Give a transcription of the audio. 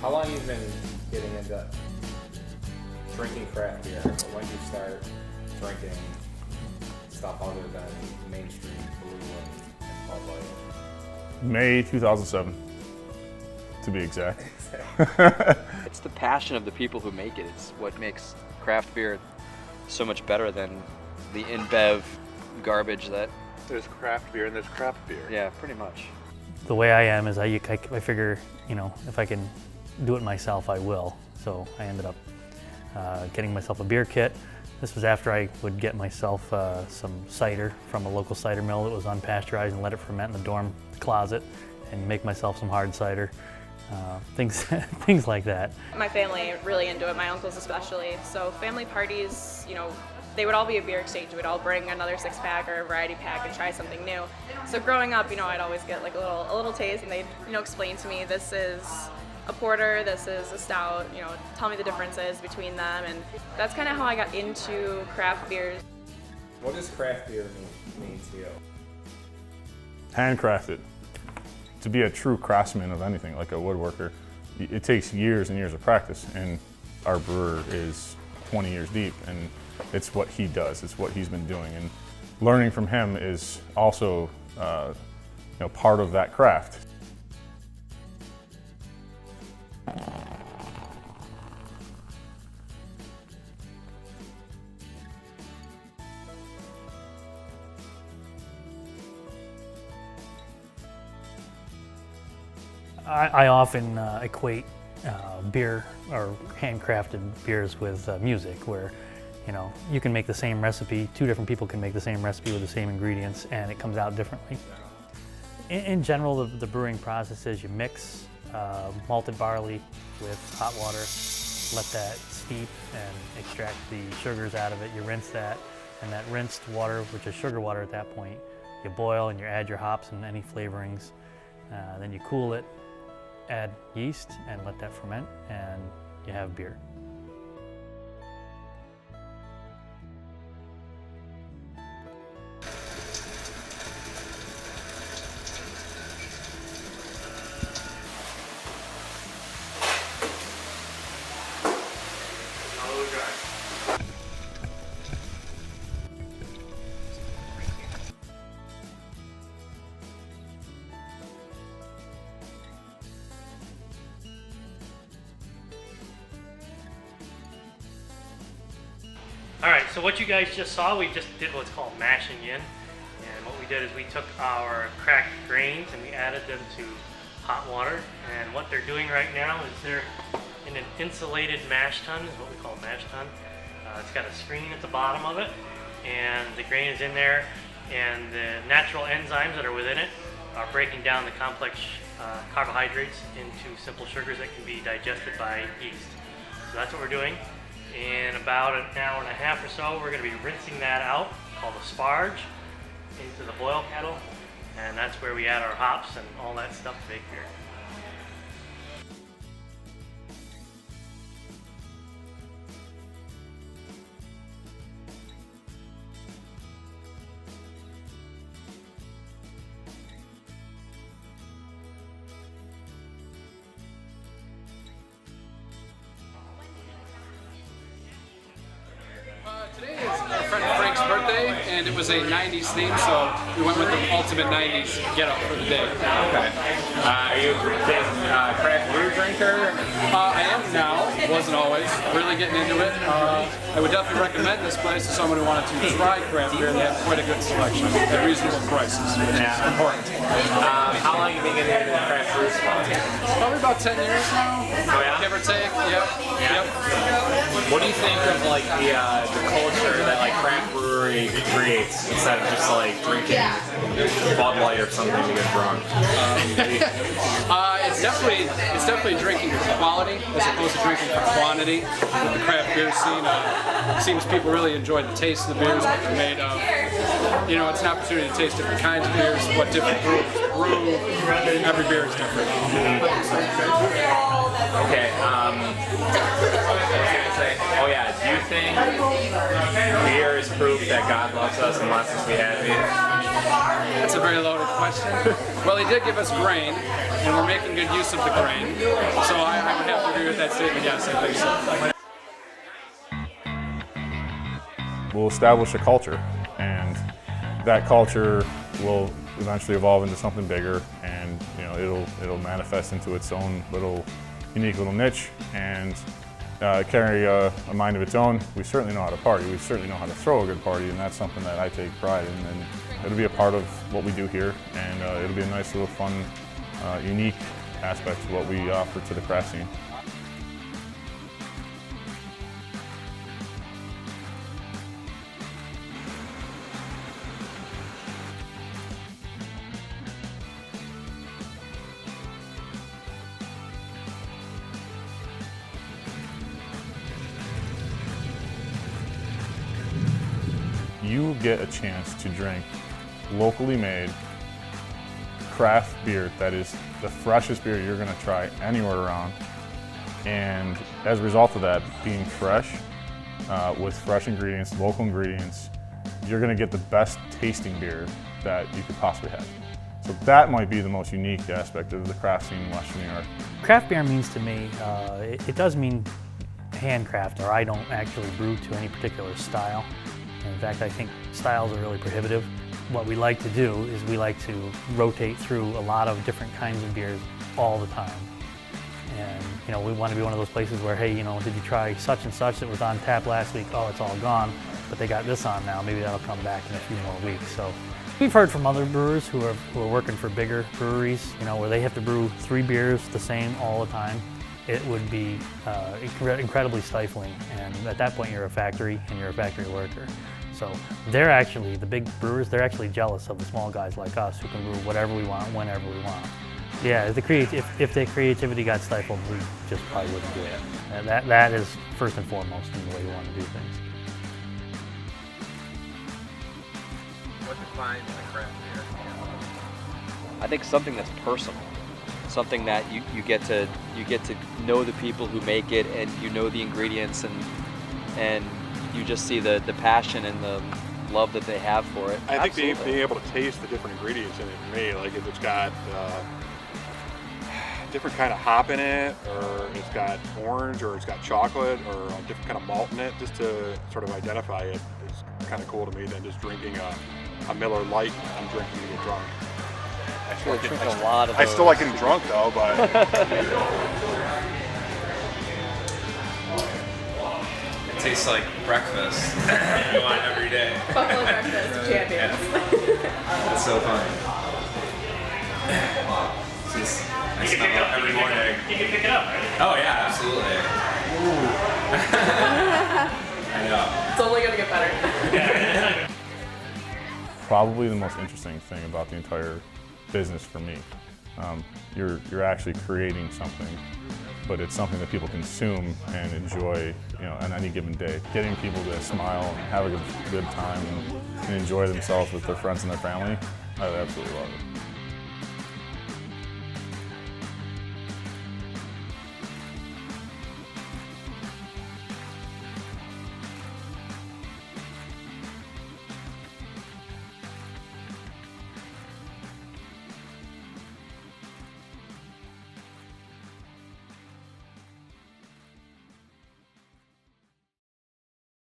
How long have you been getting into drinking craft beer? When did you start drinking stuff other than mainstream brew and Bud Light? May 2007, to be exact. It's the passion of the people who make it. It's what makes craft beer so much better than the InBev garbage that... There's craft beer and there's craft beer. Yeah, pretty much. The way I am is I figure, you know, if I can do it myself, I will. So I ended up getting myself a beer kit. This was after I would get myself some cider from a local cider mill that was unpasteurized and let it ferment in the dorm closet and make myself some hard cider. Things like that. My family really into it, my uncles especially. So family parties, you know, they would all be a beer exchange. We'd all bring another 6-pack or a variety pack and try something new. So growing up, you know, I'd always get like a little taste, and they'd, you know, explain to me, this is a porter, this is a stout, you know, tell me the differences between them, and that's kind of how I got into craft beers. What does craft beer mean to you? Handcrafted. To be a true craftsman of anything, like a woodworker, it takes years and years of practice, and our brewer is 20 years deep, and it's what he does, it's what he's been doing, and learning from him is also you know, part of that craft. I often equate beer or handcrafted beers with music, where, you know, you can make the same recipe, two different people can make the same recipe with the same ingredients, and it comes out differently. In general, the brewing process is you mix malted barley with hot water, let that steep and extract the sugars out of it. You rinse that, and that rinsed water, which is sugar water at that point, you boil and you add your hops and any flavorings. Then you cool it, add yeast, and let that ferment, and you have beer. Alright, so what you guys just saw, we just did what's called mashing in. And what we did is we took our cracked grains and we added them to hot water. And what they're doing right now is they're in an insulated mash tun, is what we call a mash tun. It's got a screen at the bottom of it, and the grain is in there, and the natural enzymes that are within it are breaking down the complex carbohydrates into simple sugars that can be digested by yeast. So that's what we're doing. In about an hour and a half or so, we're going to be rinsing that out, called a sparge, into the boil kettle, and that's where we add our hops and all that stuff to make beer. Today is our friend Frank's birthday, and it was a 90s theme, so we went with the ultimate 90s get-up for the day. Okay. Are you a big craft beer drinker? I am now, wasn't always, really getting into it. I would definitely recommend this place to someone who wanted to try craft beer. They have quite a good selection at reasonable prices, which is important. How long have you been getting into the craft brew spot? Probably about 10 years now, Oh, yeah? give or take. Yep. What do you think of like the culture that like craft brewery creates instead of just like drinking Bud Light or something to get drunk? It's definitely drinking for quality as opposed to drinking for quantity. With the craft beer scene, it seems people really enjoy the taste of the beers, what they're made of. You know, it's an opportunity to taste different kinds of beers, what different brewers brew. Every beer is different. Okay. What was I gonna say? Oh yeah, do you think beer is proof that God loves us and wants us to be happy? That's a very loaded question. Well, he did give us grain, and we're making good use of the grain. So I would have to agree with that statement. Yes, I think so. We'll establish a culture, and that culture will eventually evolve into something bigger, and it'll manifest into its own little unique little niche and carry a mind of its own. We certainly know how to party. We certainly know how to throw a good party, and that's something that I take pride in. And it'll be a part of what we do here, and it'll be a nice little fun, unique aspect to what we offer to the craft scene. You get a chance to drink locally made craft beer that is the freshest beer you're going to try anywhere around. And as a result of that, being fresh, with fresh ingredients, local ingredients, you're going to get the best tasting beer that you could possibly have. So that might be the most unique aspect of the craft scene in Western New York. Craft beer means to me, it does mean handcraft, or I don't actually brew to any particular style. In fact, I think styles are really prohibitive. What we like to do is we like to rotate through a lot of different kinds of beers all the time. And we want to be one of those places where, hey, did you try such and such that was on tap last week? Oh, it's all gone, but they got this on now. Maybe that'll come back in a few more weeks. So we've heard from other brewers who are working for bigger breweries, where they have to brew 3 beers the same all the time. It would be incredibly stifling, and at that point you're a factory and you're a factory worker. So they're actually, the big brewers, they're actually jealous of the small guys like us who can brew whatever we want, whenever we want. Yeah, if the creativity got stifled, we just probably wouldn't do it. And that is first and foremost in the way you want to do things. What defines the craft beer? I think something that's personal, something that you get to know the people who make it, and you know the ingredients, and you just see the passion and the love that they have for it. I think being able to taste the different ingredients in it, for me, like if it's got different kind of hop in it, or it's got orange, or it's got chocolate, or a different kind of malt in it, just to sort of identify it is kind of cool to me than just drinking a Miller Lite I'm drinking to get drunk. I still like getting drunk though, but it tastes like breakfast. You want it every day. Buffalo breakfast, champions. It's so fun. I smell it every morning. You can pick it up, right? Oh yeah, absolutely. I know. It's only gonna get better. Probably the most interesting thing about the entire business for me. You're actually creating something, but it's something that people consume and enjoy, on any given day. Getting people to smile and have a good time and enjoy themselves with their friends and their family, I absolutely love it.